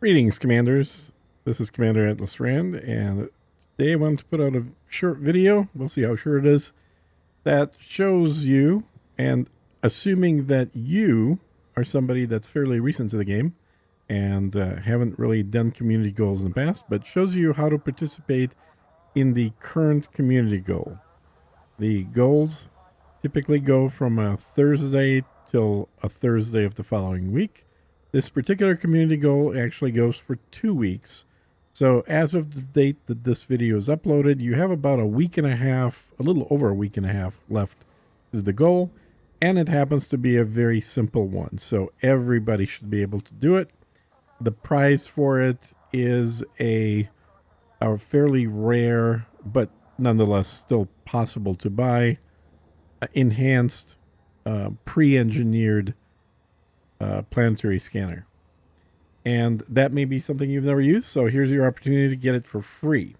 Greetings, Commanders. This is Commander Atlas Rand, and today I wanted to put out a short video. We'll see how short it is. That shows you, and assuming that you are somebody that's fairly recent to the game and haven't really done community goals in the past, but shows you how to participate in the current community goal. The goals typically go from a Thursday till a Thursday of the following week. This particular community goal actually goes for 2 weeks. So as of the date that this video is uploaded, you have about a week and a half, a little over a week and a half left to the goal. And it happens to be a very simple one. So everybody should be able to do it. The prize for it is a fairly rare, but nonetheless still possible to buy, enhanced, pre-engineered planetary scanner. And that may be something you've never used, so here's your opportunity to get it for free.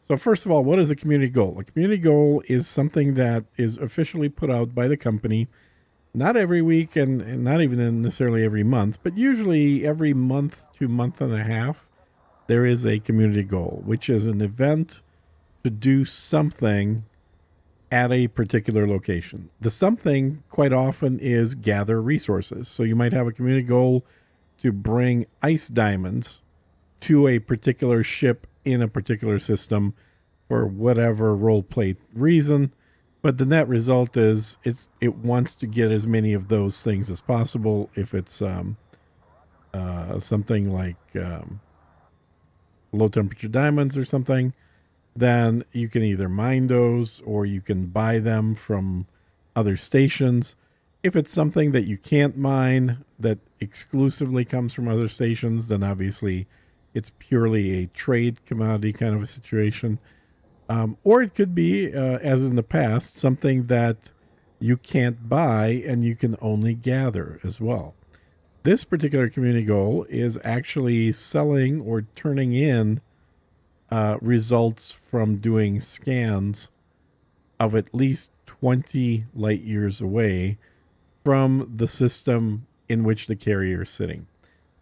So first of all, what is a community goal? A community goal is something that is officially put out by the company, not every week and not even necessarily every month, but usually every month to month and a half, there is a community goal, which is an event to do something at a particular location. The something quite often is gather resources. So you might have a community goal to bring ice diamonds to a particular ship in a particular system for whatever roleplay reason. But the net result is it wants to get as many of those things as possible. If it's something like low temperature diamonds or something, then you can either mine those or you can buy them from other stations. If it's something that you can't mine that exclusively comes from other stations, then obviously it's purely a trade commodity kind of a situation. Or it could be, as in the past, something that you can't buy and you can only gather as well. This particular community goal is actually selling or turning in results from doing scans of at least 20 light years away from the system in which the carrier is sitting.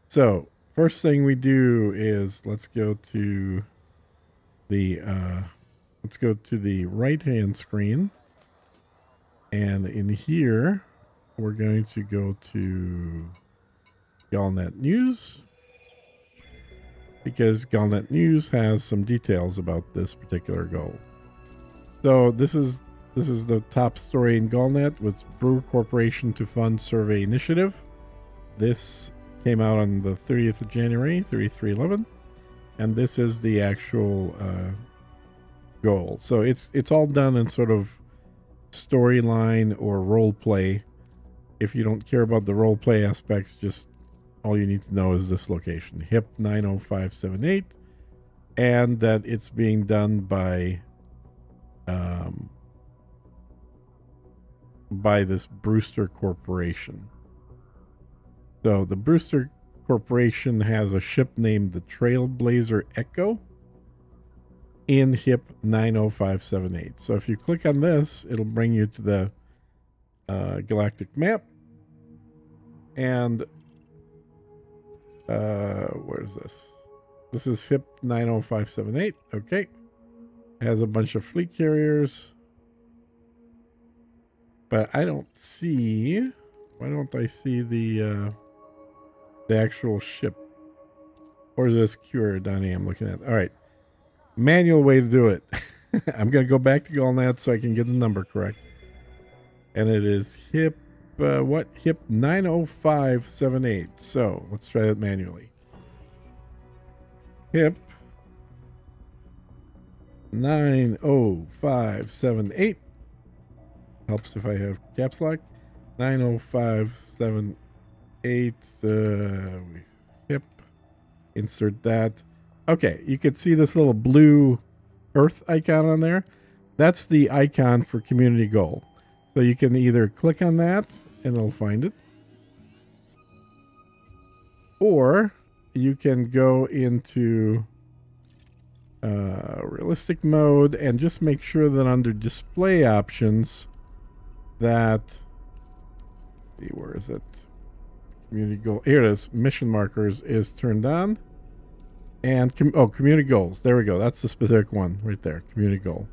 So first thing we do is let's go to the right hand screen, and in here we're going to go to Galnet News, because Galnet News has some details about this particular goal. So this is the top story in Galnet, with Brewer Corporation to fund survey initiative. This came out on the 30th of January, 3311, and this is the actual goal. So it's all done in sort of storyline or role play. If you don't care about the role play aspects, just all you need to know is this location, HIP 90578, and that it's being done by this Brewster Corporation. So the Brewster Corporation has a ship named the Trailblazer Echo in HIP 90578. So if you click on this, it'll bring you to the galactic map. And where is this? This is HIP 90578. Okay. It has a bunch of fleet carriers. But I don't see... Why don't I see the actual ship? Or is this Cure Donnie I'm looking at? All right. Manual way to do it. I'm going to go back to Galnet so I can get the number correct. And it is HIP... HIP 90578. So let's try that manually. HIP 90578. Helps if I have caps lock. 90578. HIP. Insert that. Okay, you could see this little blue Earth icon on there. That's the icon for community goal. So you can either click on that and it'll find it, or you can go into realistic mode and just make sure that under display options that, where is it? Community goal. Here it is. Mission markers is turned on. And community goals. There we go. That's the specific one right there. Community goal.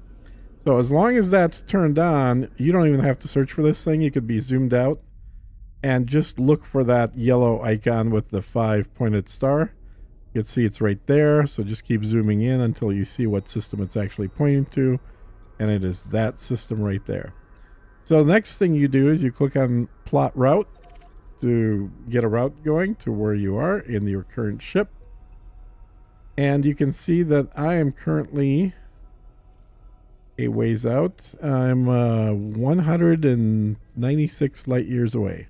So as long as that's turned on, you don't even have to search for this thing. You could be zoomed out and just look for that yellow icon with the 5-pointed star. You can see it's right there. So just keep zooming in until you see what system it's actually pointing to. And it is that system right there. So the next thing you do is you click on plot route to get a route going to where you are in your current ship. And you can see that I am currently a ways out. I'm 196 light years away.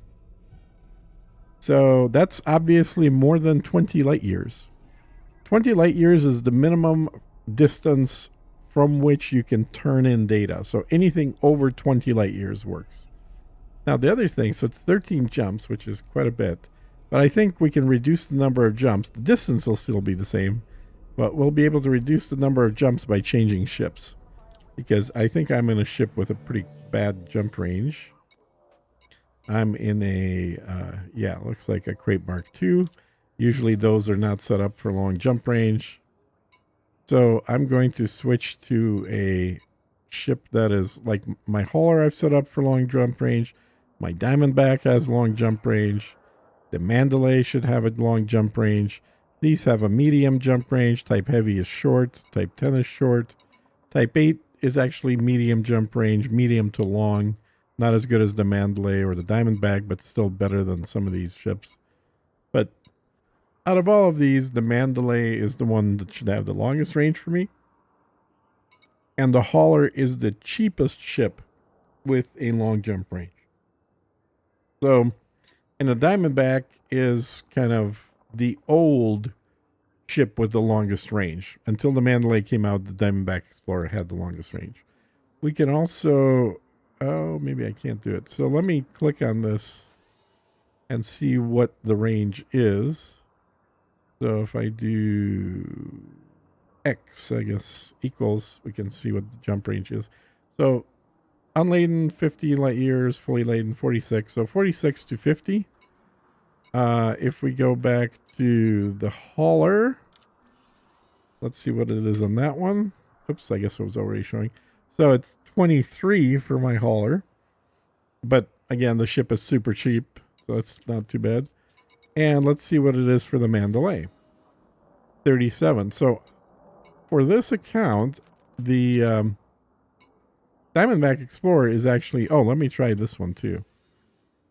So that's obviously more than 20 light years. 20 light years is the minimum distance from which you can turn in data. So anything over 20 light years works. Now the other thing, so it's 13 jumps, which is quite a bit. But I think we can reduce the number of jumps. The distance will still be the same. But we'll be able to reduce the number of jumps by changing ships. Because I think I'm in a ship with a pretty bad jump range. I'm in a, yeah, looks like a Crate Mark II. Usually those are not set up for long jump range. So I'm going to switch to a ship that is like my hauler I've set up for long jump range. My Diamondback has long jump range. The Mandalay should have a long jump range. These have a medium jump range. Type Heavy is short. Type 10 is short. Type 8 is actually medium jump range, medium to long. Not as good as the Mandalay or the Diamondback, but still better than some of these ships. But out of all of these, the Mandalay is the one that should have the longest range for me. And the hauler is the cheapest ship with a long jump range. So, and the Diamondback is kind of the old ship with the longest range. Until the Mandalay came out, the Diamondback Explorer had the longest range. We can also, oh, maybe I can't do it. So let me click on this and see what the range is. So if I do X, I guess, equals, we can see what the jump range is. So unladen 50 light years, fully laden 46. So 46 to 50. If we go back to the hauler, let's see what it is on that one. Oops, I guess it was already showing. So it's 23 for my hauler. But again, the ship is super cheap, so it's not too bad. And let's see what it is for the Mandalay. 37. So for this account, the Diamondback Explorer is actually, oh, let me try this one too.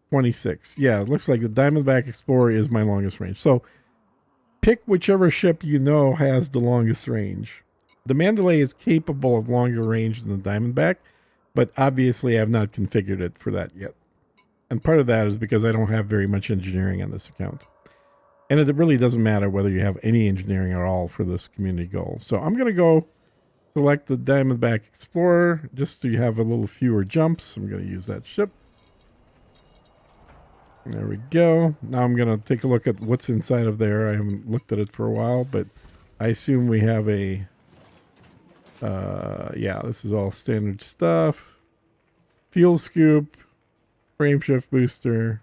26. Yeah, it looks like the Diamondback Explorer is my longest range. So pick whichever ship you know has the longest range. The Mandalay is capable of longer range than the Diamondback, but obviously I've not configured it for that yet. And part of that is because I don't have very much engineering on this account. And it really doesn't matter whether you have any engineering at all for this community goal. So I'm going to go select the Diamondback Explorer just to have a little fewer jumps. I'm going to use that ship. There we go. Now I'm going to take a look at what's inside of there. I haven't looked at it for a while, but I assume we have a, yeah, this is all standard stuff. Fuel scoop, frame shift booster.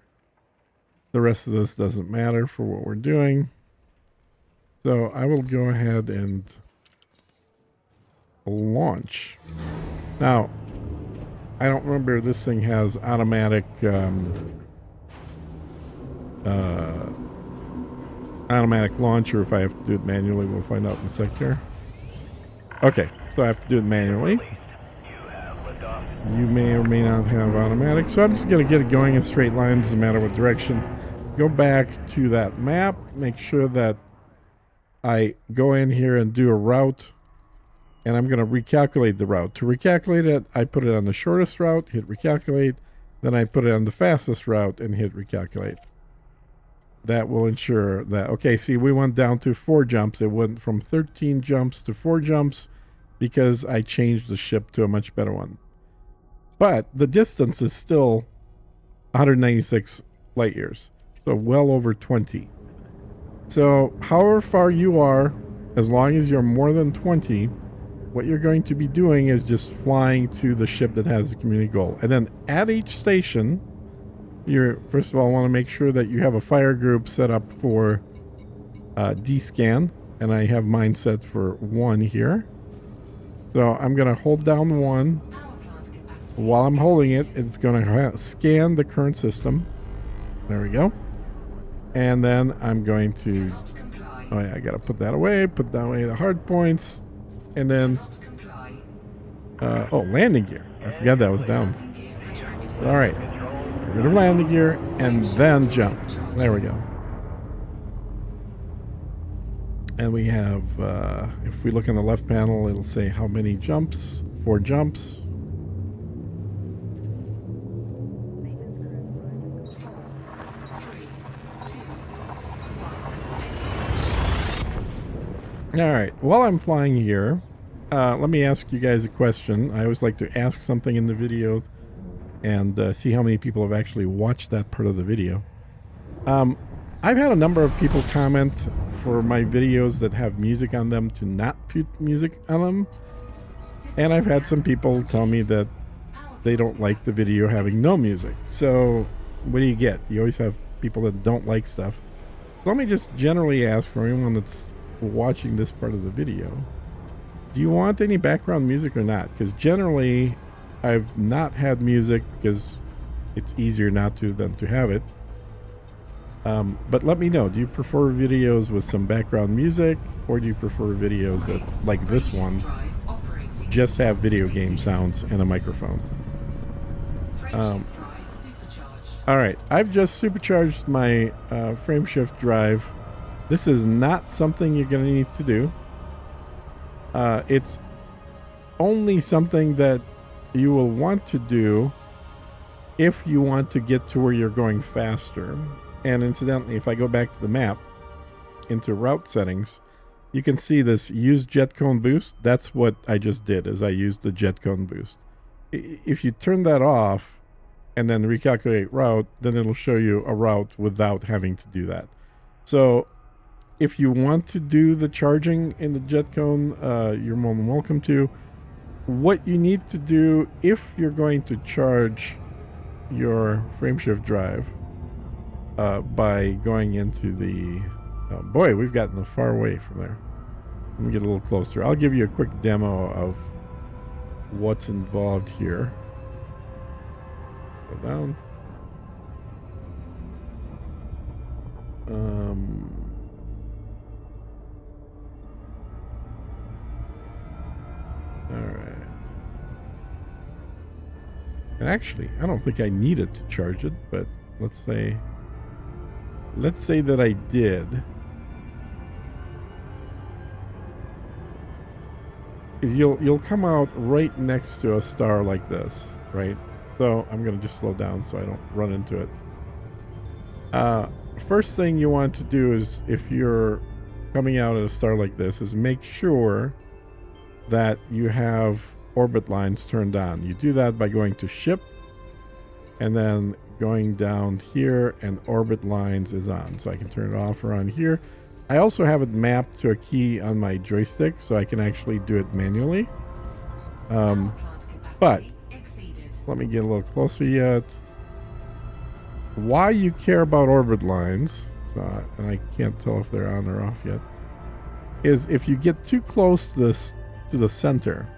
The rest of this doesn't matter for what we're doing. So I will go ahead and launch. Now, I don't remember if this thing has automatic automatic launch, or if I have to do it manually. We'll find out in a sec here. Okay, so I have to do it manually. You may or may not have automatic, so I'm just going to get it going in straight lines, doesn't matter what direction. Go back to that map, make sure that I go in here and do a route, and I'm going to recalculate the route. To recalculate it, I put it on the shortest route, hit recalculate, then I put it on the fastest route and hit recalculate. That will ensure that, okay, see, we went down to 4 jumps. It went from 13 jumps to 4 jumps because I changed the ship to a much better one. But the distance is still 196 light years, so well over 20. So however far you are, as long as you're more than 20, what you're going to be doing is just flying to the ship that has the community goal. And then at each station, you first of all want to make sure that you have a fire group set up for D-scan. and I have mine set for 1 here. So I'm going to hold down 1. While I'm holding it, it's going to scan the current system. There we go. And then I'm going to... Oh yeah, I got to put that away. Put that away the hard points. And then... oh, landing gear. I forgot that was down. Alright. Get rid of landing gear and then jump. There we go. And we have, if we look in the left panel, it'll say how many jumps. 4 jumps. Alright, while I'm flying here, let me ask you guys a question. I always like to ask something in the video and see how many people have actually watched that part of the video. I've had a number of people comment for my videos that have music on them to not put music on them. And I've had some people tell me that they don't like the video having no music. So what do you get? You always have people that don't like stuff. Let me just generally ask for anyone that's watching this part of the video, do you want any background music or not? Because generally I've not had music because it's easier not to than to have it. But let me know, do you prefer videos with some background music, or do you prefer videos that, like this one, just have video game sounds and a microphone? Alright, I've just supercharged my frameshift drive. This is not something you're going to need to do. It's only something that you will want to do if you want to get to where you're going faster. And incidentally, if I go back to the map, into route settings, you can see this use jet cone boost. That's what I just did, is I used the jet cone boost. If you turn that off and then recalculate route, then it'll show you a route without having to do that. So if you want to do the charging in the jet cone, you're more than welcome to. What you need to do if you're going to charge your frameshift drive by going into the... Oh boy, we've gotten far away from there. Let me get a little closer. I'll give you a quick demo of what's involved here. Go down. Alright. And actually, I don't think I needed to charge it, but let's say that I did. You'll come out right next to a star like this, right? So I'm gonna just slow down so I don't run into it. First thing you want to do is, if you're coming out at a star like this, is make sure that you have orbit lines turned on. You do that by going to ship and then going down here, and orbit lines is on. So I can turn it off around here. I also have it mapped to a key on my joystick, so I can actually do it manually. But let me get a little closer yet. Why you care about orbit lines, and I can't tell if they're on or off yet, is if you get too close to the center,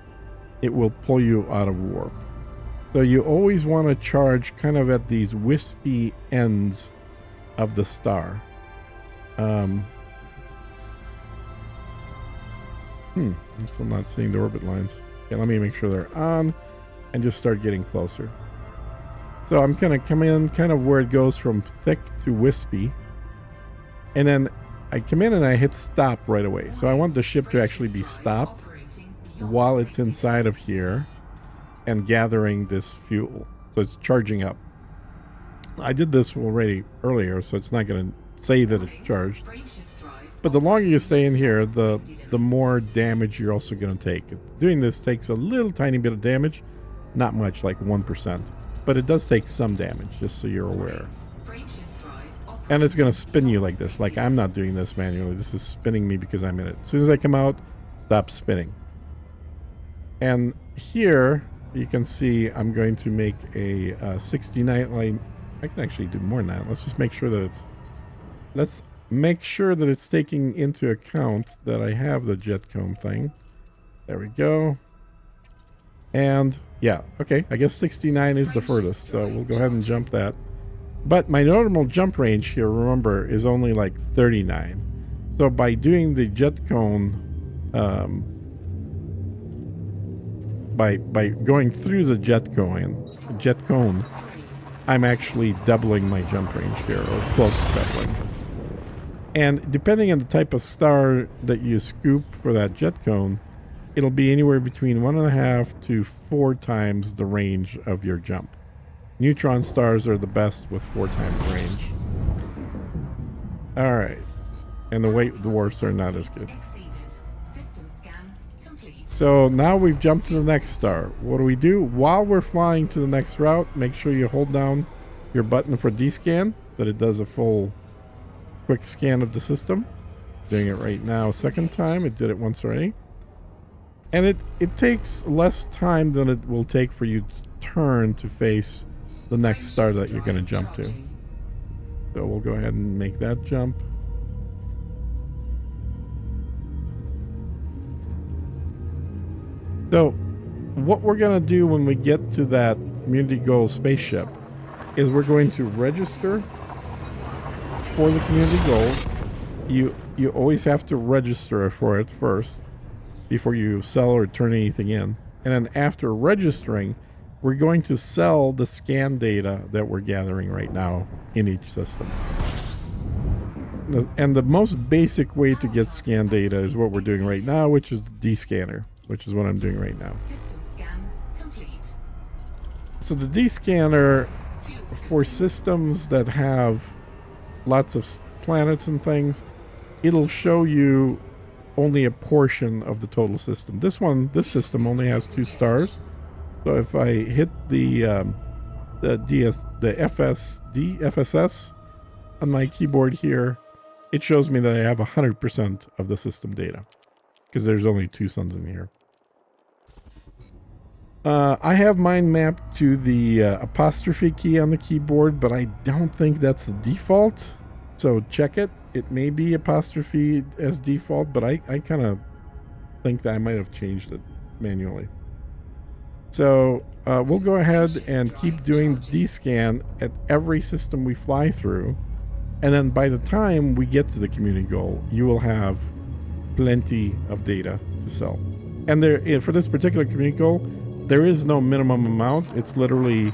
it will pull you out of warp. So you always want to charge kind of at these wispy ends of the star. I'm still not seeing the orbit lines. Okay, let me make sure they're on and just start getting closer. So I'm going to come in kind of where it goes from thick to wispy. And then I come in and I hit stop right away. So I want the ship to actually be stopped while it's inside of here and gathering this fuel. So it's charging up. I did this already earlier, so it's not going to say that it's charged. But the longer you stay in here, the more damage you're also going to take. Doing this takes a little tiny bit of damage. Not much, like 1%. But it does take some damage, just so you're aware. And it's going to spin you like this. Like, I'm not doing this manually. This is spinning me because I'm in it. As soon as I come out, stop spinning. And here, you can see I'm going to make a 69 line. I can actually do more than that. Let's just make sure that it's... Let's make sure that it's taking into account that I have the jet cone thing. There we go. And yeah, okay, I guess 69 is the furthest, so we'll go ahead and jump that. But my normal jump range here, remember, is only like 39. So by doing the jet cone, by going through the jet cone, I'm actually doubling my jump range here, or close to doubling. And depending on the type of star that you scoop for that jet cone, it'll be anywhere between 1.5 to 4 times the range of your jump. Neutron stars are the best with 4 times range. Alright. And the white dwarfs are not as good. So now we've jumped to the next star. What do? While we're flying to the next route, make sure you hold down your button for D-scan, that it does a full quick scan of the system. Doing it right now, second time. It did it once already. And it takes less time than it will take for you to turn to face the next star that you're going to jump to. So we'll go ahead and make that jump. So what we're going to do when we get to that community goal spaceship is we're going to register for the community goal. You always have to register for it first before you sell or turn anything in. And then after registering, we're going to sell the scan data that we're gathering right now in each system. And the most basic way to get scan data is what we're doing right now, which is the D-scanner, which is what I'm doing right now. System scan complete. So the D-scanner, for systems that have lots of planets and things, it'll show you only a portion of the total system. This system only has 2 stars. So if I hit the FSS on my keyboard here, it shows me that I have 100% of the system data because there's only 2 suns in here. I have mine mapped to the apostrophe key on the keyboard, but I don't think that's the default. So check it. It may be apostrophe as default, but I kind of think that I might have changed it manually. So we'll go ahead and keep doing D-scan at every system we fly through. And then by the time we get to the community goal, you will have plenty of data to sell. And there, for this particular community goal, there is no minimum amount. It's literally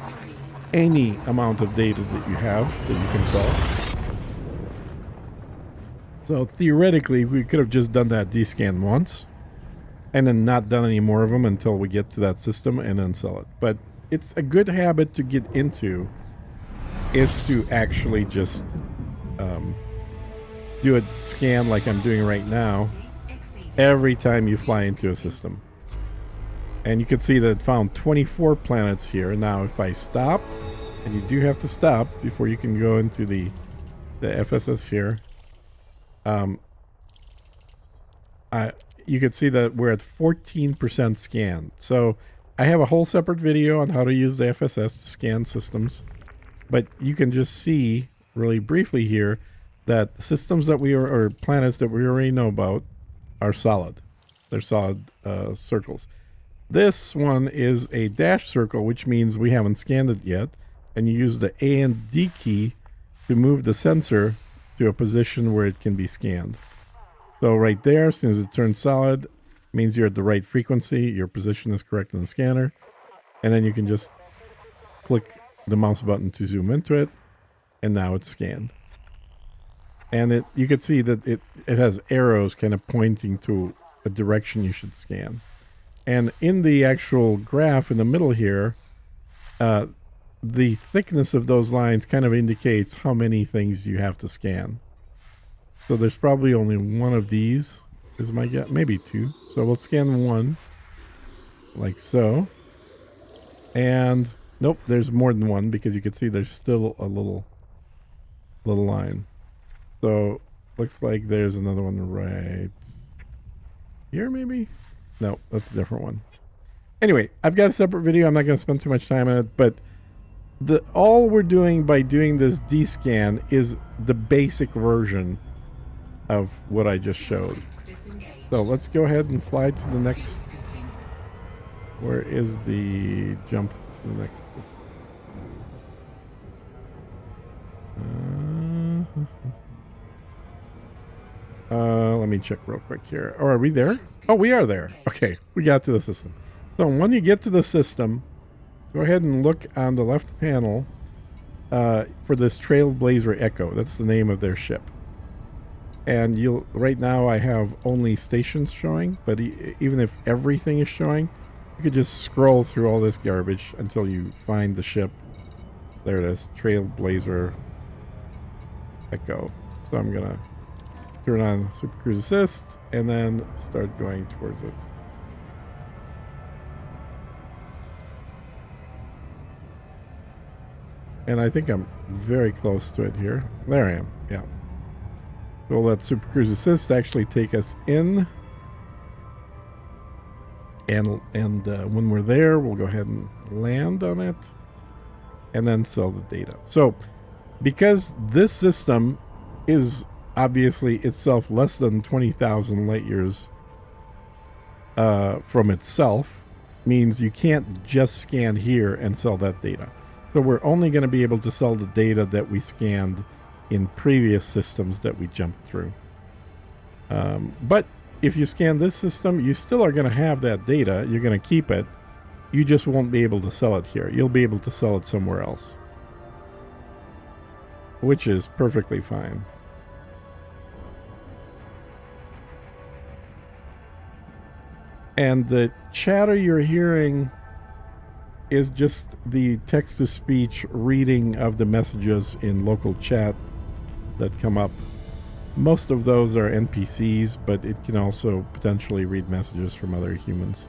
any amount of data that you have that you can sell. So theoretically, we could have just done that D-scan once and then not done any more of them until we get to that system and then sell it. But it's a good habit to get into, is to actually just do a scan like I'm doing right now every time you fly into a system. And you can see that it found 24 planets here. Now if I stop, and you do have to stop before you can go into the FSS here, you can see that we're at 14% scan. So I have a whole separate video on how to use the FSS to scan systems, but you can just see really briefly here that systems that or planets that we already know about are solid. They're solid circles. This one is a dash circle, which means we haven't scanned it yet, and you use the A and D key to move the sensor to a position where it can be scanned. So right there, as soon as it turns solid, means you're at the right frequency, your position is correct in the scanner, and then you can just click the mouse button to zoom into it, and now it's scanned. And you can see that it has arrows kind of pointing to a direction you should scan. And in the actual graph in the middle here, the thickness of those lines kind of indicates how many things you have to scan. So there's probably only one of these, is my guess, maybe 2. So we'll scan 1, like so. And nope, there's more than 1, because you can see there's still a little line. So looks like there's another one right here, maybe? No, that's a different one. Anyway, I've got a separate video. I'm not going to spend too much time on it, but all we're doing by doing this D-scan is the basic version of what I just showed. Sync disengaged. So let's go ahead and fly to the next. Scooping. Where is the jump to the next system? Let me check real quick here. Oh, are we there? Oh, we are there. Okay, we got to the system. So when you get to the system, go ahead and look on the left panel for this Trailblazer Echo. That's the name of their ship. And you'll right now I have only stations showing, but even if everything is showing, you could just scroll through all this garbage until you find the ship. There it is, Trailblazer Echo. So I'm gonna turn on Super Cruise Assist and then start going towards it. And I think I'm very close to it here. There I am. Yeah. We'll let Super Cruise Assist actually take us in. And when we're there, we'll go ahead and land on it and then sell the data. So because this system is obviously itself less than 20,000 light years from itself, means you can't just scan here and sell that data. So we're only going to be able to sell the data that we scanned in previous systems that we jumped through. But if you scan this system, you still are going to have that data. You're going to keep it. You just won't be able to sell it here. You'll be able to sell it somewhere else, which is perfectly fine. And the chatter you're hearing is just the text-to-speech reading of the messages in local chat that come up. Most of those are NPCs, but it can also potentially read messages from other humans.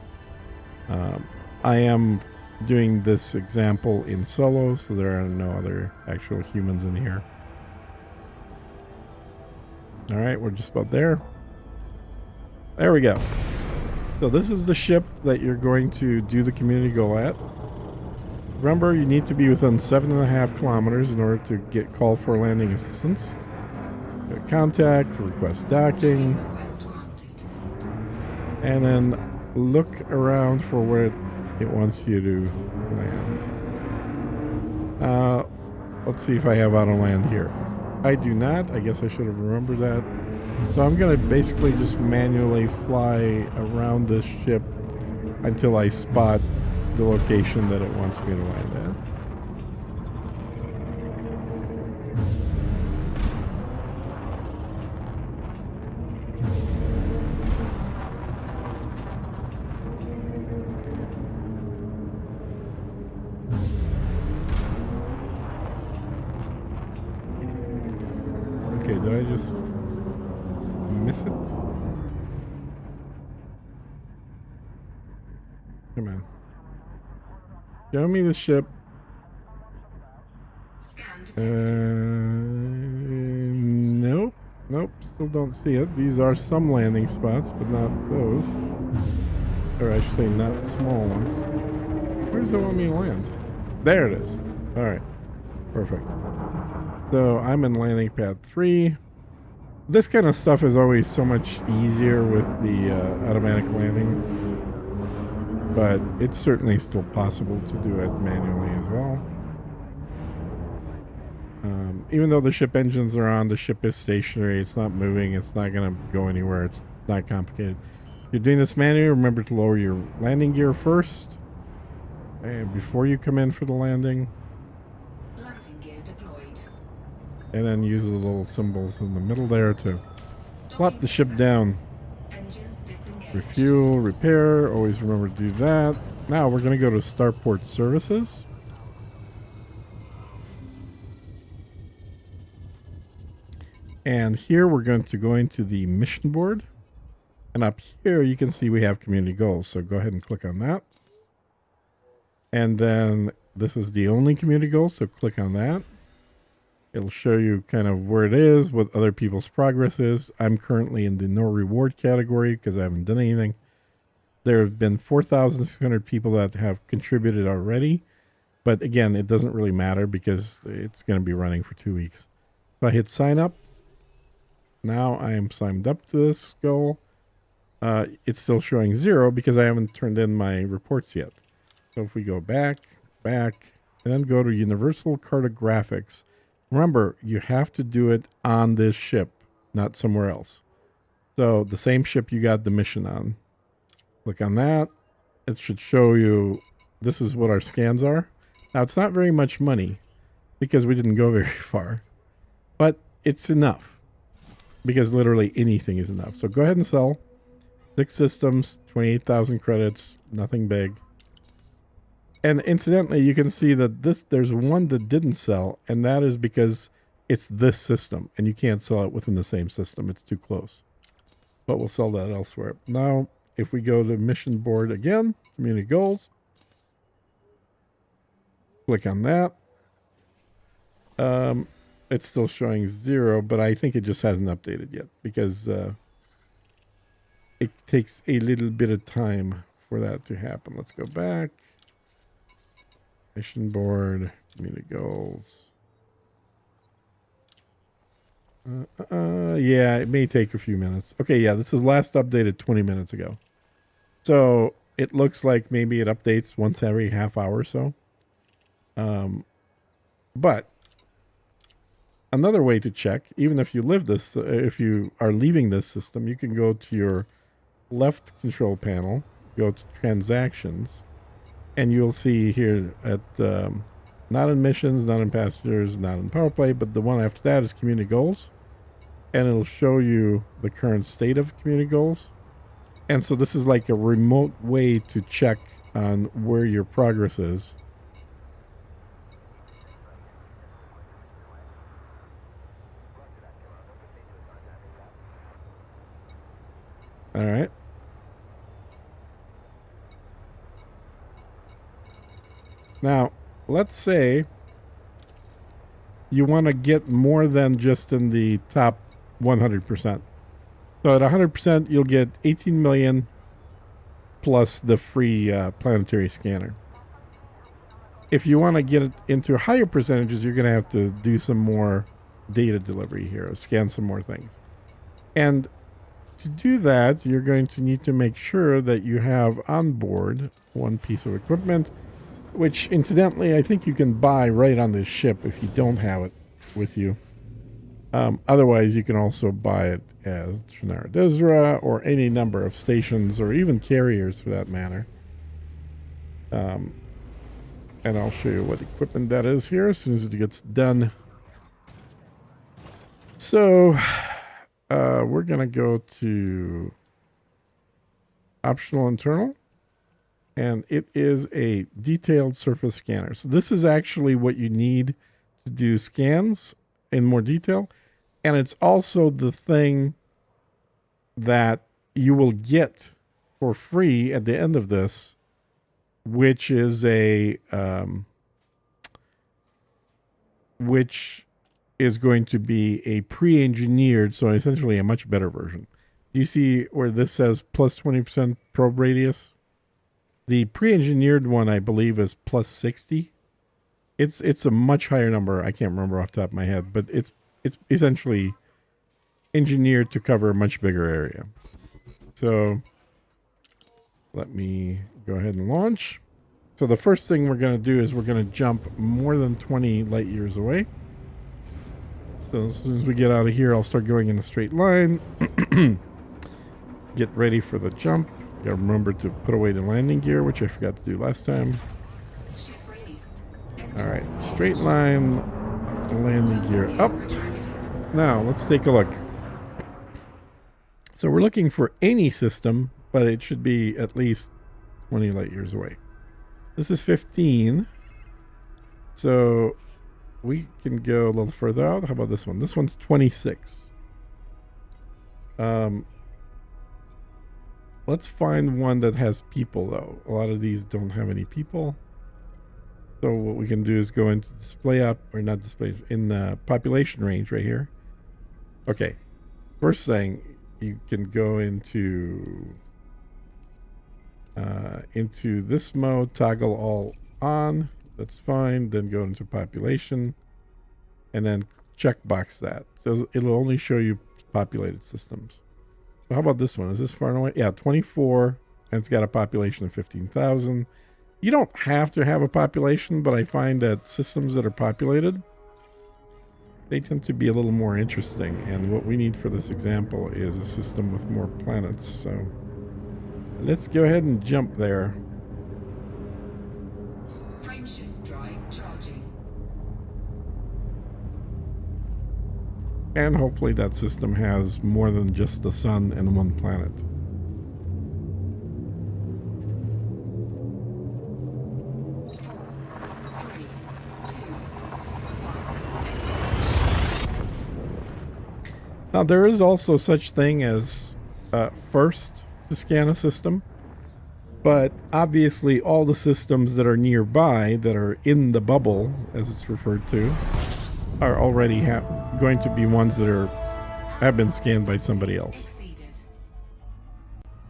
I am doing this example in solo, so there are no other actual humans in here. All right, we're just about there. There we go. So this is the ship that you're going to do the community goal at. Remember, you need to be within 7.5 kilometers in order to get call for landing assistance. Contact, request docking, Request granted. and then look around for where it wants you to land. Let's see if I have auto land here. I do not. I guess I should have remembered that. So I'm going to basically just manually fly around this ship until I spot the location that it wants me to land at. Okay, did I just miss it? Come on. Show me the ship. Scan detected. Nope. Nope, still don't see it. These are some landing spots, but not those. Or I should say not small ones. Where does it want me to land? There it is. Alright. Perfect. So I'm in landing pad 3. This kind of stuff is always so much easier with the automatic landing. But it's certainly still possible to do it manually as well. Even though the ship engines are on, the ship is stationary. It's not moving. It's not going to go anywhere. It's not complicated. If you're doing this manually, remember to lower your landing gear first. And before you come in for the landing. Landing gear deployed. And then use the little symbols in the middle there to plop Docking the ship successful. down. Engines disengaged. Refuel, repair. Always remember to do that. Now we're going to go to Starport Services. And here we're going to go into the mission board. And up here you can see we have community goals. So go ahead and click on that. And then this is the only community goal. So click on that. It'll show you kind of where it is, what other people's progress is. I'm currently in the no reward category because I haven't done anything. There have been 4,600 people that have contributed already. But again, it doesn't really matter because it's going to be running for 2 weeks. So I hit sign up. Now I am signed up to this goal. It's still showing 0 because I haven't turned in my reports yet. So if we go back, and then go to Universal Cartographics. Remember, you have to do it on this ship, not somewhere else. So the same ship you got the mission on. Click on that. It should show you, this is what our scans are. Now, it's not very much money because we didn't go very far, but it's enough because literally anything is enough. So go ahead and sell. 6 systems, 28,000 credits, nothing big. And incidentally, you can see that there's one that didn't sell, and that is because it's this system, and you can't sell it within the same system. It's too close. But we'll sell that elsewhere. Now, if we go to mission board again, community goals, click on that. It's still showing 0, but I think it just hasn't updated yet because it takes a little bit of time for that to happen. Let's go back. Mission board, community goals. Yeah, it may take a few minutes. Okay, yeah, this is last updated 20 minutes ago. So it looks like maybe it updates once every half hour or so. But another way to check, even if you if you are leaving this system, you can go to your left control panel, go to transactions, and you'll see here at not in missions, not in passengers, not in power play, but the one after that is community goals, and it'll show you the current state of community goals. And so this is like a remote way to check on where your progress is. All right. Now, let's say you want to get more than just in the top 100%. So at 100%, you'll get 18 million plus the free planetary scanner. If you want to get it into higher percentages, you're going to have to do some more data delivery here, scan some more things. And to do that, you're going to need to make sure that you have on board one piece of equipment, which incidentally, I think you can buy right on this ship if you don't have it with you. Otherwise, you can also buy it as Trinara Desra or any number of stations or even carriers for that matter. And I'll show you what equipment that is here as soon as it gets done. So we're going to go to optional internal. And it is a detailed surface scanner. So this is actually what you need to do scans in more detail. And it's also the thing that you will get for free at the end of this, which is which is going to be a pre-engineered, so essentially a much better version. Do you see where this says plus 20% probe radius? The pre-engineered one, I believe, is plus 60. It's a much higher number. I can't remember off the top of my head, but it's essentially engineered to cover a much bigger area. So let me go ahead and launch. So the first thing we're going to do is we're going to jump more than 20 light years away. So as soon as we get out of here, I'll start going in a straight line. Get ready for the jump. Gotta remember to put away the landing gear, which I forgot to do last time. Ship raised. Alright, straight line, landing gear up. Now, let's take a look. So we're looking for any system, but it should be at least 20 light years away. This is 15. So we can go a little further out. How about this one? This one's 26. Let's find one that has people, though. A lot of these don't have any people. So what we can do is go into display up, or not display, in the population range right here. Okay. First thing, you can go into this mode, toggle all on. That's fine. Then go into population, and then checkbox that. So it'll only show you populated systems. So how about this one? Is this far away? Yeah, 24, and it's got a population of 15,000. You don't have to have a population, but I find that systems that are populated, they tend to be a little more interesting. And what we need for this example is a system with more planets. So let's go ahead and jump there. Frameshift drive charging. And hopefully that system has more than just the sun and one planet. Now there is also such thing as first to scan a system, but obviously all the systems that are nearby, that are in the bubble, as it's referred to, are already going to be ones that have been scanned by somebody else. Exceeded.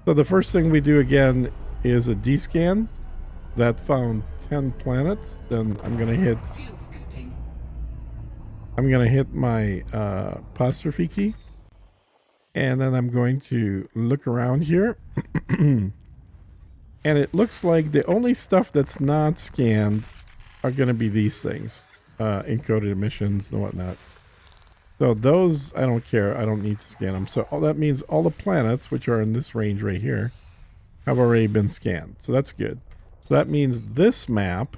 So the first thing we do again is a descan. That found 10 planets. Then I'm gonna hit Fuel scooping. my apostrophe key, and then I'm going to look around here. And it looks like the only stuff that's not scanned are going to be these things, encoded emissions and whatnot. So those, I don't care. I don't need to scan them. So all that means all the planets, which are in this range right here, have already been scanned. So that's good. So that means this map,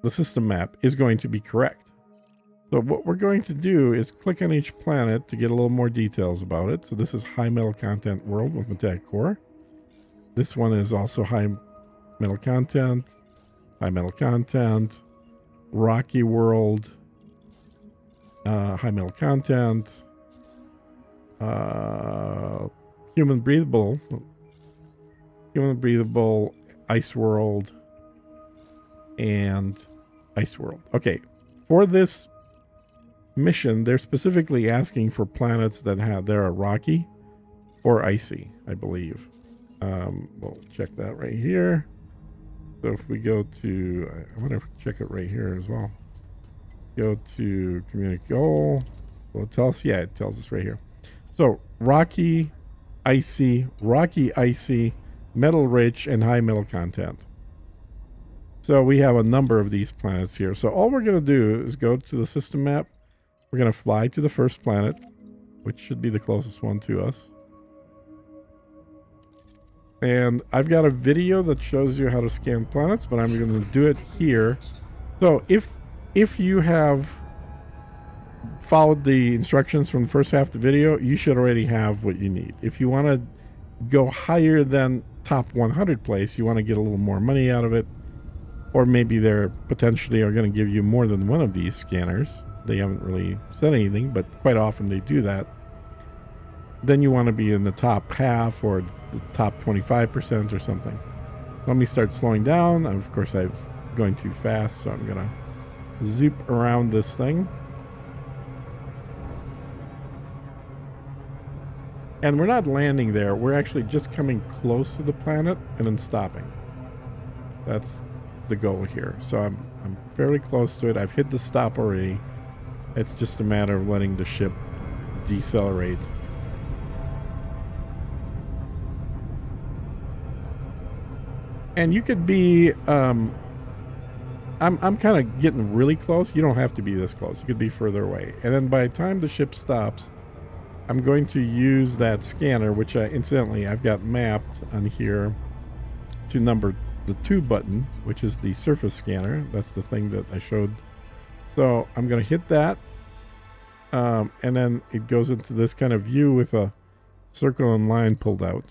the system map, is going to be correct. So what we're going to do is click on each planet to get a little more details about it. So this is high metal content world with metallic core. This one is also high metal content, rocky world, high metal content, human breathable, ice world, and ice world. Okay, for this mission, they're specifically asking for planets that are rocky or icy, I believe. We'll check that right here. So if we go to, I wonder if we can check it right here as well. Go to community goal. Will it tell us? Yeah, it tells us right here. So rocky, icy, metal rich, and high metal content. So we have a number of these planets here. So all we're going to do is go to the system map. We're going to fly to the first planet, which should be the closest one to us. And I've got a video that shows you how to scan planets, but I'm going to do it here. So if you have followed the instructions from the first half of the video, you should already have what you need. If you want to go higher than top 100 place, you want to get a little more money out of it, or maybe they're potentially are going to give you more than one of these scanners. They haven't really said anything, but quite often they do that. Then you want to be in the top half or the top 25% or something. Let me start slowing down. Of course, I'm going too fast, so I'm going to zoop around this thing. And we're not landing there. We're actually just coming close to the planet and then stopping. That's the goal here. So I'm fairly close to it. I've hit the stop already. It's just a matter of letting the ship decelerate. And you could be, I'm kind of getting really close. You don't have to be this close. You could be further away. And then by the time the ship stops, I'm going to use that scanner, which incidentally I've got mapped on here to number the 2 button, which is the surface scanner. That's the thing that I showed. So I'm going to hit that. And then it goes into this kind of view with a circle and line pulled out.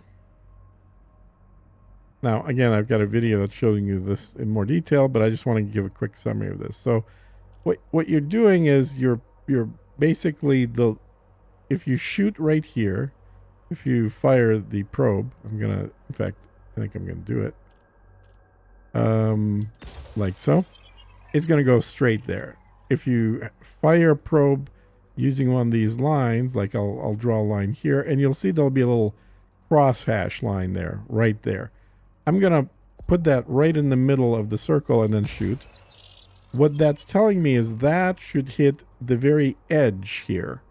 Now, again, I've got a video that's showing you this in more detail, but I just want to give a quick summary of this. So what you're doing is you're basically if you shoot right here, if you fire the probe, in fact, I think I'm going to do it. Like so. It's going to go straight there. If you fire a probe using one of these lines, like I'll draw a line here, and you'll see there'll be a little crosshash line there, right there. I'm going to put that right in the middle of the circle and then shoot. What that's telling me is that should hit the very edge here.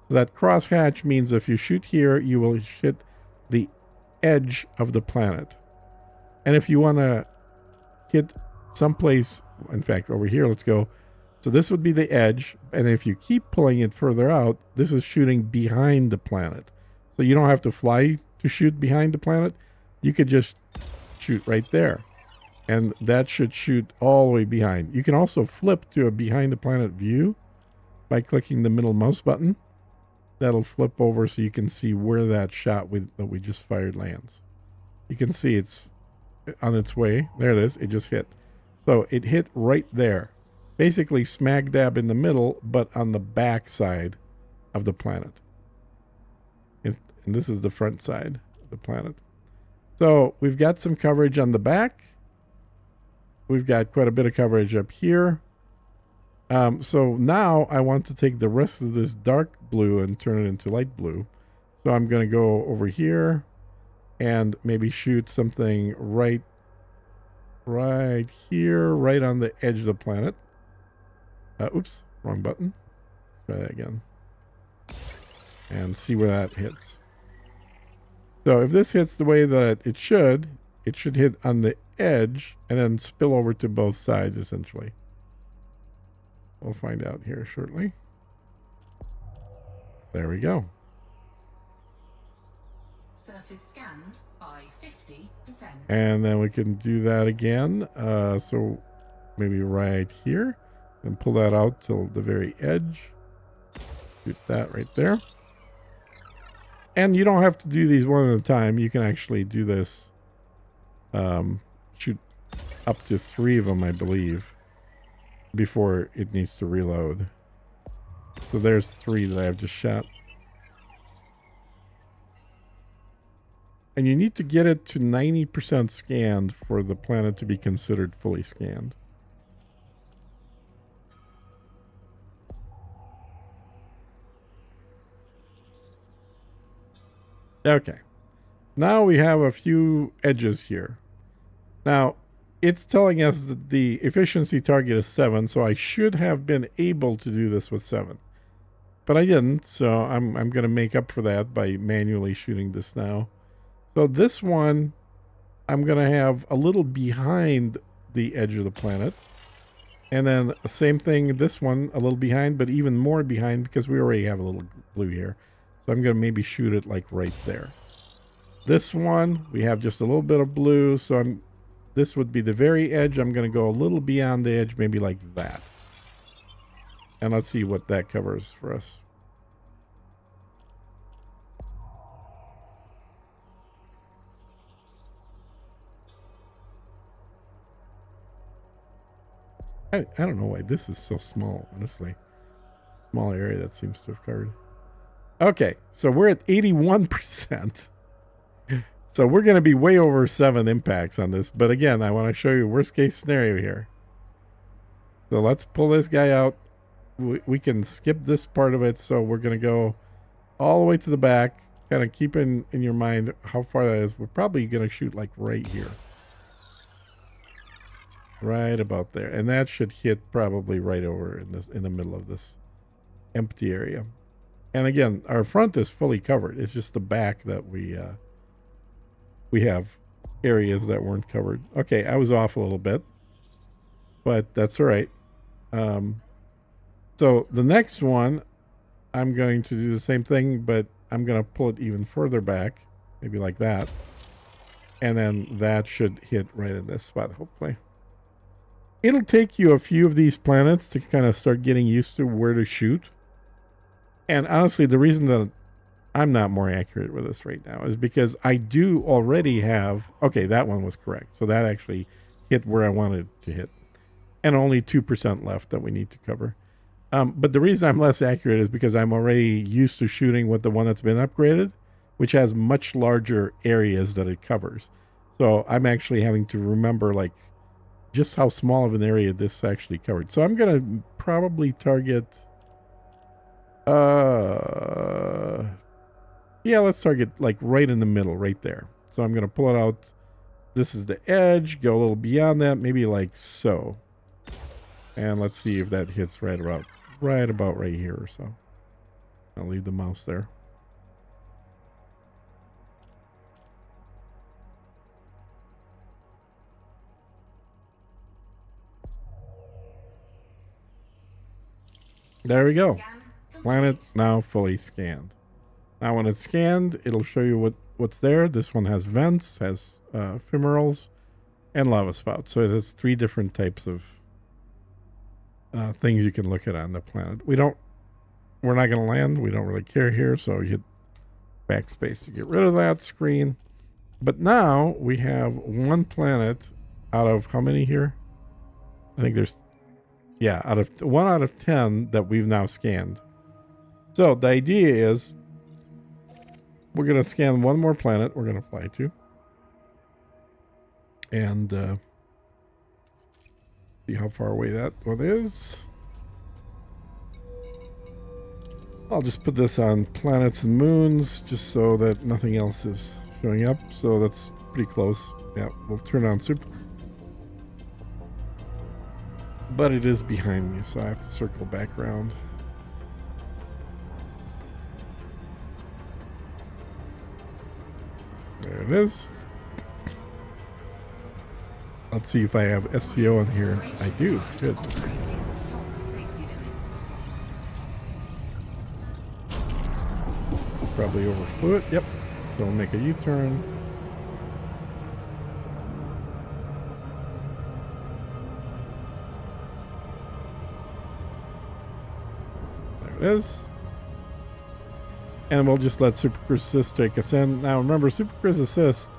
So that crosshatch means if you shoot here, you will hit the edge of the planet. And if you want to hit someplace, in fact, over here, let's go. So this would be the edge. And if you keep pulling it further out, this is shooting behind the planet. So you don't have to fly to shoot behind the planet. You could just shoot right there. And that should shoot all the way behind. You can also flip to a behind the planet view by clicking the middle mouse button. That'll flip over so you can see where that shot that we just fired lands. You can see it's on its way. There it is. It just hit. So it hit right there. Basically smack dab in the middle, but on the back side of the planet. And this is the front side of the planet. So we've got some coverage on the back. We've got quite a bit of coverage up here. So now I want to take the rest of this dark blue and turn it into light blue. So I'm going to go over here and maybe shoot something right here, right on the edge of the planet. Oops, wrong button. Let's try that again. And see where that hits. So if this hits the way that it should hit on the edge and then spill over to both sides, essentially. We'll find out here shortly. There we go. Surface scanned by 50%. And then we can do that again. So maybe right here. And pull that out till the very edge. Shoot that right there. And you don't have to do these one at a time. You can actually do this. Shoot up to 3 of them, I believe, before it needs to reload. So there's 3 that I've just shot. And you need to get it to 90% scanned for the planet to be considered fully scanned. Okay. Now we have a few edges here. Now, it's telling us that the efficiency target is 7, so I should have been able to do this with 7. But I didn't, so I'm going to make up for that by manually shooting this now. So this one, I'm going to have a little behind the edge of the planet. And then same thing, this one, a little behind, but even more behind because we already have a little blue here. So I'm going to maybe shoot it like right there. This one, we have just a little bit of blue, so this would be the very edge. I'm going to go a little beyond the edge, maybe like that. And let's see what that covers for us. I don't know why this is so small, honestly. Small area that seems to have covered. Okay, so we're at 81%. So we're going to be way over 7 impacts on this. But again, I want to show you worst case scenario here. So let's pull this guy out. We can skip this part of it. So we're going to go all the way to the back. Kind of keep in your mind how far that is. We're probably going to shoot like right here. Right about there. And that should hit probably right over in the middle of this empty area. And again, our front is fully covered. It's just the back that we have areas that weren't covered. Okay, I was off a little bit, but that's all right. So the next one, I'm going to do the same thing, but I'm going to pull it even further back, maybe like that. And then that should hit right in this spot, hopefully. It'll take you a few of these planets to kind of start getting used to where to shoot. And honestly, the reason that I'm not more accurate with this right now is because I do already have... Okay, that one was correct. So that actually hit where I wanted to hit. And only 2% left that we need to cover. But the reason I'm less accurate is because I'm already used to shooting with the one that's been upgraded, which has much larger areas that it covers. So I'm actually having to remember, like, just how small of an area this actually covered. So I'm going to probably target... yeah, let's target like right in the middle, right there. So I'm going to pull it out. This is the edge. Go a little beyond that, maybe like so. And let's see if that hits right about right here or so. I'll leave the mouse there. There we go. Scan complete. Planet now fully scanned. Now when it's scanned, it'll show you what's there. This one has vents, has ephemerals, and lava spouts. So it has 3 different types of things you can look at on the planet. We're not going to land. We don't really care here. So you hit backspace to get rid of that screen. But now we have 1 planet out of how many here? I think there's, yeah, out of 1 out of 10 that we've now scanned. So the idea is we're going to scan 1 more planet we're going to fly to. And see how far away that one is. I'll just put this on planets and moons just so that nothing else is showing up. So that's pretty close. Yeah, we'll turn on super. But it is behind me, so I have to circle back around. There it is. Let's see if I have SCO in here. I do. Good. Operating beyond safety limits. Probably overflew it. Yep. So we'll make a U-turn. There it is. And we'll just let Super Cruise Assist take us in. Now remember, Super Cruise Assist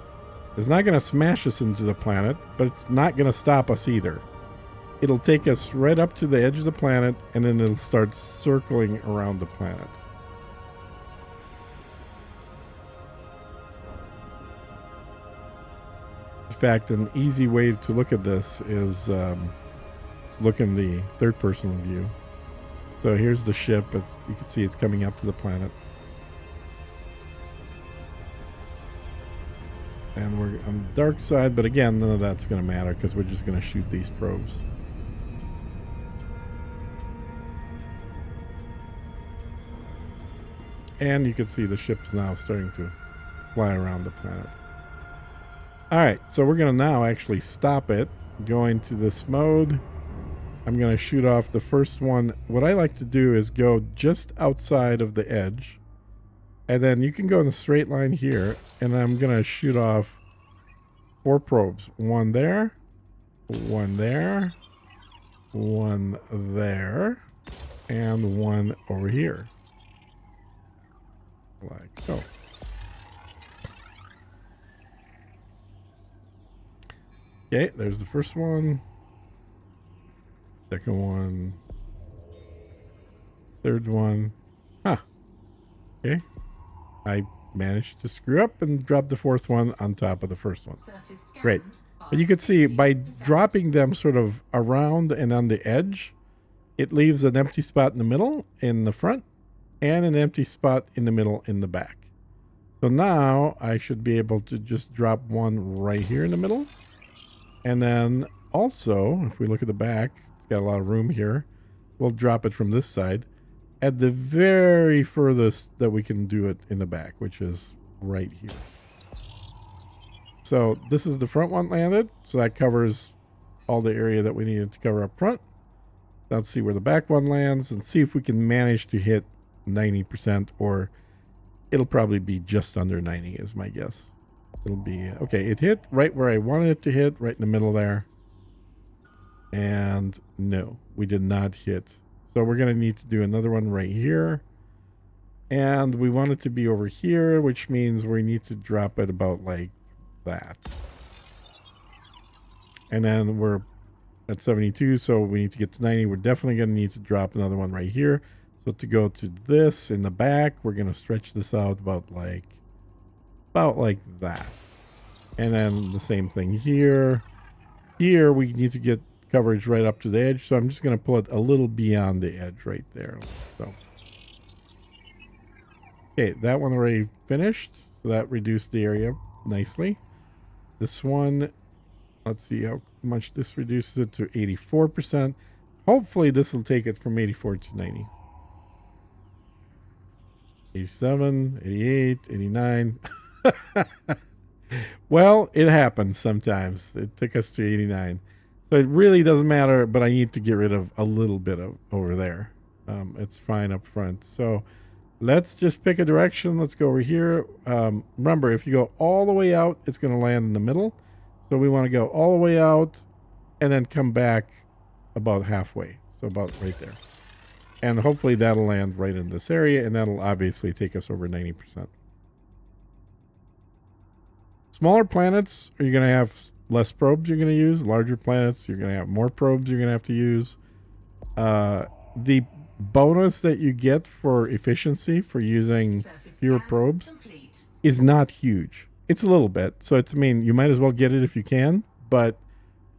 is not going to smash us into the planet, but it's not going to stop us either. It'll take us right up to the edge of the planet, and then it'll start circling around the planet. In fact, an easy way to look at this is to look in the third-person view. So here's the ship. You can see it's coming up to the planet. And we're on the dark side, but again, none of that's going to matter because we're just going to shoot these probes. And you can see the ship's now starting to fly around the planet. All right, so we're going to now actually stop it, go into this mode. I'm going to shoot off the first one. What I like to do is go just outside of the edge. And then you can go in a straight line here, and I'm going to shoot off 4 probes. 1 there, 1 there, 1 there, and 1 over here. Like so. Okay, there's the first one. Second one. Third one. Huh. Okay. I managed to screw up and drop the 4th one on top of the first one. Surface scanned Great. by But you could see by 50%. dropping them sort of around and on the edge, it leaves an empty spot in the middle, in the front, and an empty spot in the middle, in the back. So now I should be able to just drop one right here in the middle. And then also, if we look at the back, it's got a lot of room here. We'll drop it from this side at the very furthest that we can do it in the back, which is right here. So this is the front one landed. So that covers all the area that we needed to cover up front. Let's see where the back one lands and see if we can manage to hit 90%, or it'll probably be just under 90 is my guess. It'll be, okay, it hit right where I wanted it to hit, right in the middle there. And no, we did not hit. So we're going to need to do another one right here. And we want it to be over here, which means we need to drop it about like that. And then we're at 72, so we need to get to 90. We're definitely going to need to drop another one right here. So to go to this in the back, we're going to stretch this out about like that. And then the same thing here. Here we need to get coverage right up to the edge, so I'm just going to pull it a little beyond the edge right there. So okay, that one already finished, so that reduced the area nicely. This one, let's see how much this reduces it to 84%. Hopefully this will take it from 84 to 90. 87, 88, 89. Well, it happens sometimes. It took us to 89. So it really doesn't matter, but I need to get rid of a little bit of over there. It's fine up front. So let's just pick a direction. Let's go over here. Remember, if you go all the way out, it's going to land in the middle. So we want to go all the way out and then come back about halfway. So about right there. And hopefully that'll land right in this area, and that'll obviously take us over 90%. Smaller planets, are you going to have less probes you're going to use? Larger planets, you're going to have more probes you're going to have to use. The bonus that you get for efficiency for using fewer probes is not huge. It's a little bit. So it's, I mean, you might as well get it if you can, but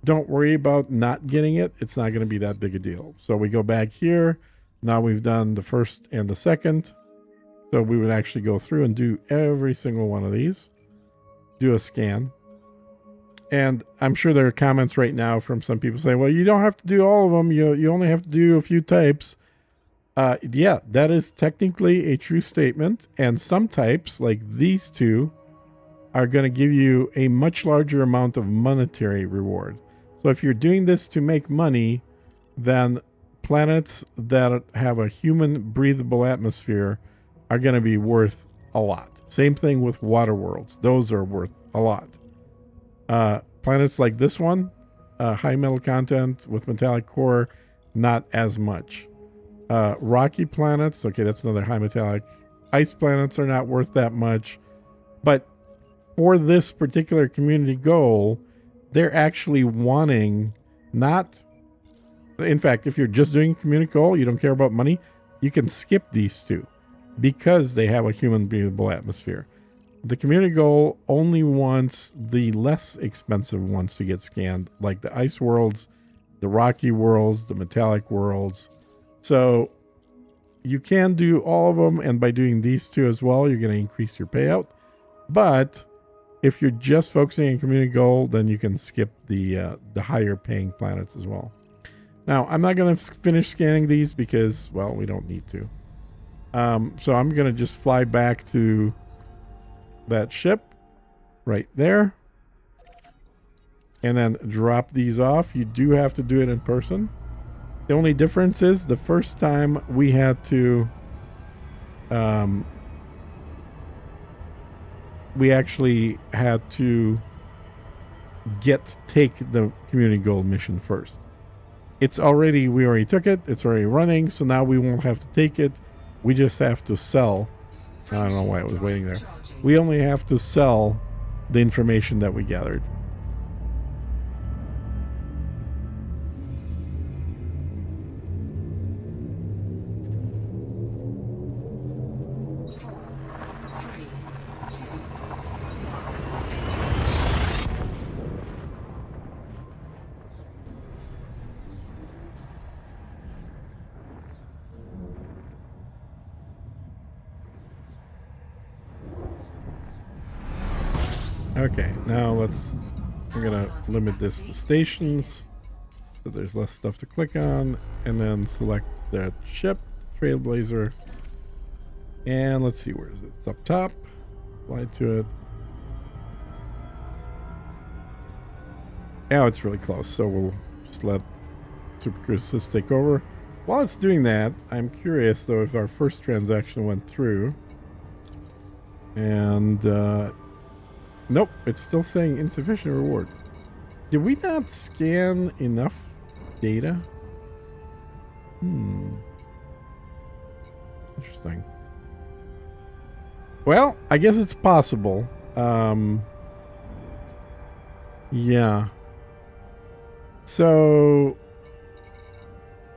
don't worry about not getting it. It's not going to be that big a deal. So we go back here. Now we've done the first and the second. So we would actually go through and do every single one of these. Do a scan. And I'm sure there are comments right now from some people saying, well, you don't have to do all of them. You only have to do a few types. Yeah, that is technically a true statement. And some types, like these two, are going to give you a much larger amount of monetary reward. So if you're doing this to make money, then planets that have a human breathable atmosphere are going to be worth a lot. Same thing with water worlds. Those are worth a lot. Planets like this one, high metal content with metallic core, not as much. Rocky planets, okay, that's another high metallic. Ice planets are not worth that much. But for this particular community goal, they're actually wanting not... In fact, if you're just doing community goal, you don't care about money, you can skip these two because they have a human breathable atmosphere. The community goal only wants the less expensive ones to get scanned, like the ice worlds, the rocky worlds, the metallic worlds. So you can do all of them, and by doing these two as well, you're going to increase your payout. But if you're just focusing on community goal, then you can skip the higher paying planets as well. Now, I'm not going to finish scanning these because, well, we don't need to. So I'm going to just fly back to that ship right there. And then drop these off. You do have to do it in person. The only difference is the first time we had to... we actually had to take the community goal mission first. We already took it. It's already running. So now we won't have to take it. We just have to sell. I don't know why it was waiting there. We only have to sell the information that we gathered. Okay, now we're gonna limit this to stations so there's less stuff to click on, and then select that ship, Trailblazer, and let's see, where is it? It's up top. Fly to it. Now it's really close, so we'll just let Super Cruise Assist take over. While it's doing that, I'm curious though if our first transaction went through, and nope, it's still saying insufficient reward. Did we not scan enough data? Interesting. Well, I guess it's possible. Yeah. So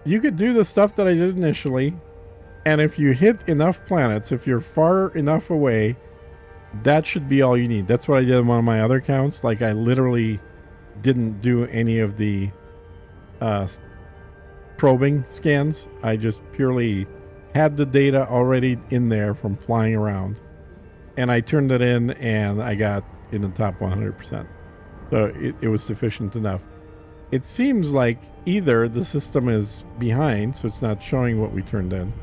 you could do the stuff that I did initially, and if you hit enough planets, if you're far enough away, that should be all you need. That's what I did on one of my other accounts. Like, I literally didn't do any of the probing scans. I just purely had the data already in there from flying around, and I turned it in, and I got in the top 100%. So it was sufficient enough. It seems like either the system is behind, so it's not showing what we turned in,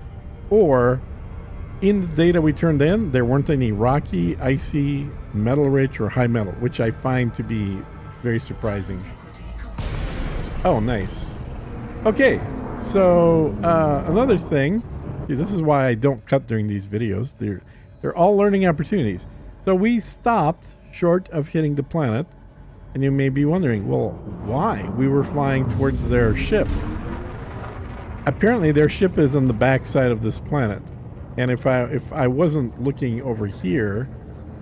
or in the data we turned in, there weren't any rocky, icy, metal rich, or high metal, which I find to be very surprising. Integrity compromised. Oh, nice. Okay, so another thing. See, this is why I don't cut during these videos. They're all learning opportunities. So we stopped short of hitting the planet, and you may be wondering, well, why? We were flying towards their ship. Apparently, their ship is on the backside of this planet, and if I wasn't looking over here,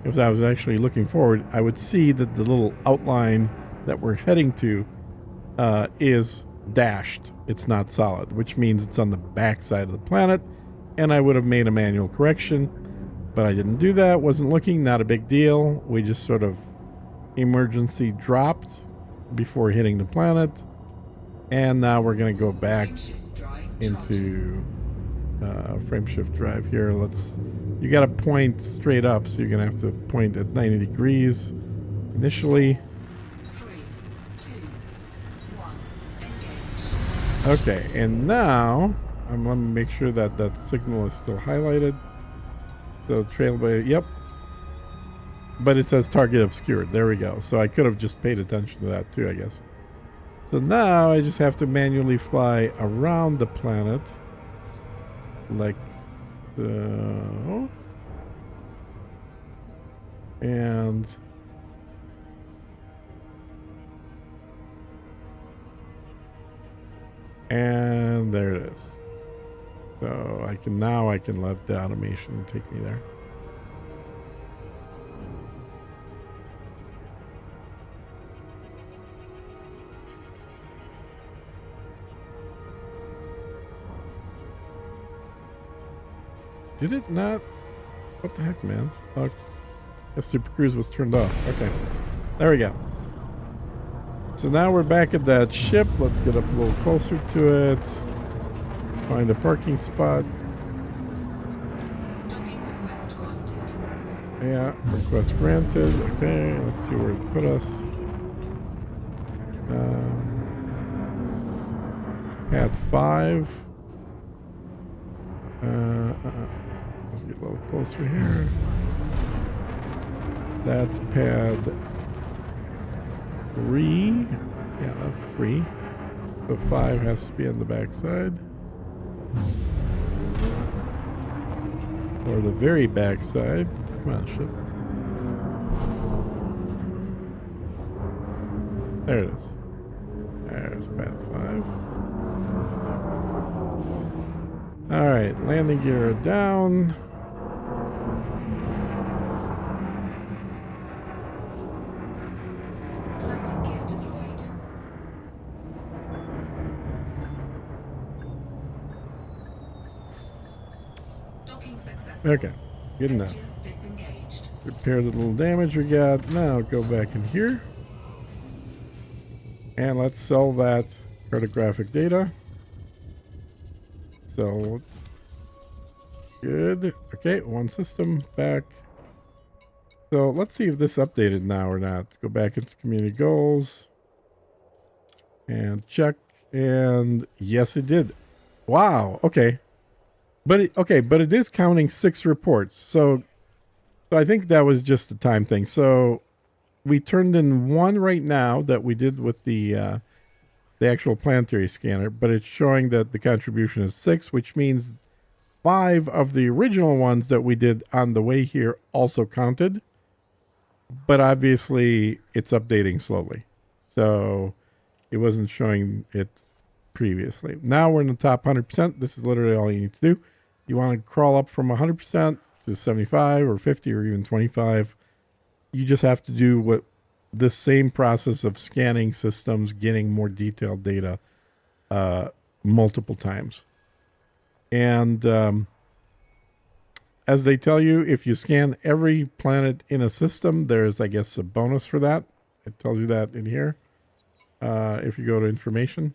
if I was actually looking forward, I would see that the little outline that we're heading to is dashed. It's not solid, which means it's on the backside of the planet, and I would have made a manual correction, but I didn't do that. Wasn't looking. Not a big deal. We just sort of emergency dropped before hitting the planet, and now we're going to go back Frameshift drive into frameshift drive here. You got to point straight up, so you're going to have to point at 90 degrees initially. charging. 3, 2, 1. Engage. Okay, and now I'm going to make sure that that signal is still highlighted. So trail by, yep. But it says target obscured. There we go. So I could have just paid attention to that too, I guess. So now I just have to manually fly around the planet. Like so. And there it is. So I can let the automation take me there. Did it not? What the heck, man? Oh, the Super Cruise was turned off. Okay. There we go. So now we're back at that ship. Let's get up a little closer to it. Find a parking spot. Docking request granted. Yeah, request granted. Okay, let's see where it put us. Pad 5. Let's get a little closer here. That's pad 3. Yeah, that's 3. So 5 has to be on the backside. Or the very backside. Come on, ship. There it is. There's pad 5. Alright, landing gear down. Landing gear deployed. Docking successful. Okay, good enough. Engines disengaged. Repair the little damage we got. Now go back in here. And let's sell that cartographic data. So good. Okay, one system back. So let's see if this updated now or not. Go back into community goals and check. And yes, it did. Wow. Okay. But it is counting 6 reports. So I think that was just a time thing. So we turned in 1 right now that we did with the actual planetary scanner, but it's showing that the contribution is 6, which means 5 of the original ones that we did on the way here also counted, but obviously it's updating slowly. So it wasn't showing it previously. Now we're in the top 100%. This is literally all you need to do. You want to crawl up from 100% to 75 or 50 or even 25. You just have to do what this same process of scanning systems, getting more detailed data multiple times. And as they tell you, if you scan every planet in a system, there's, I guess, a bonus for that. It tells you that in here. If you go to information.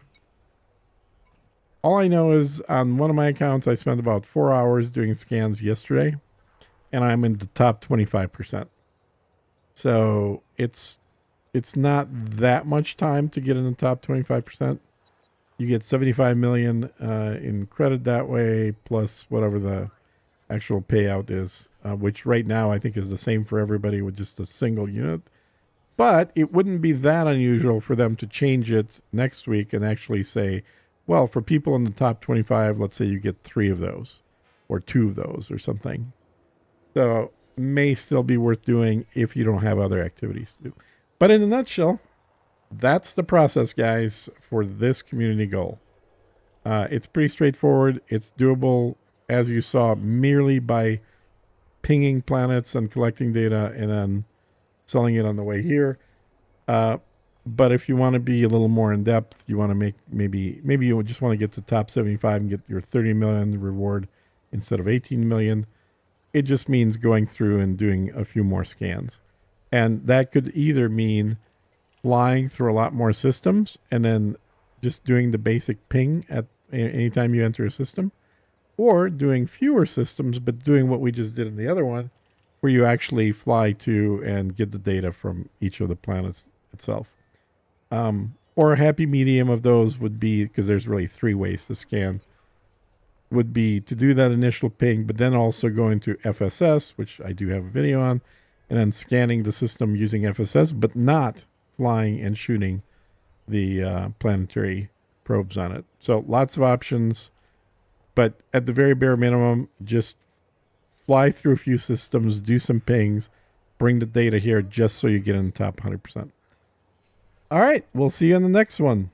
All I know is on one of my accounts, I spent about 4 hours doing scans yesterday, and I'm in the top 25%. So it's not that much time to get in the top 25%. You get 75 million in credit that way, plus whatever the actual payout is, which right now I think is the same for everybody with just a single unit. But it wouldn't be that unusual for them to change it next week and actually say, well, for people in the top 25, let's say you get 3 of those or 2 of those or something. So may still be worth doing if you don't have other activities to do. But in a nutshell, that's the process, guys, for this community goal. It's pretty straightforward. It's doable, as you saw, merely by pinging planets and collecting data and then selling it on the way here. But if you want to be a little more in depth, you want to make maybe you just want to get to top 75 and get your 30 million reward instead of 18 million. It just means going through and doing a few more scans. And that could either mean flying through a lot more systems and then just doing the basic ping at anytime you enter a system, or doing fewer systems but doing what we just did in the other one, where you actually fly to and get the data from each of the planets itself. Or a happy medium of those would be, because there's really 3 ways to scan, would be to do that initial ping, but then also going to FSS, which I do have a video on, and then scanning the system using FSS, but not flying and shooting the planetary probes on it. So lots of options, but at the very bare minimum, just fly through a few systems, do some pings, bring the data here just so you get in the top 100%. All right, we'll see you on the next one.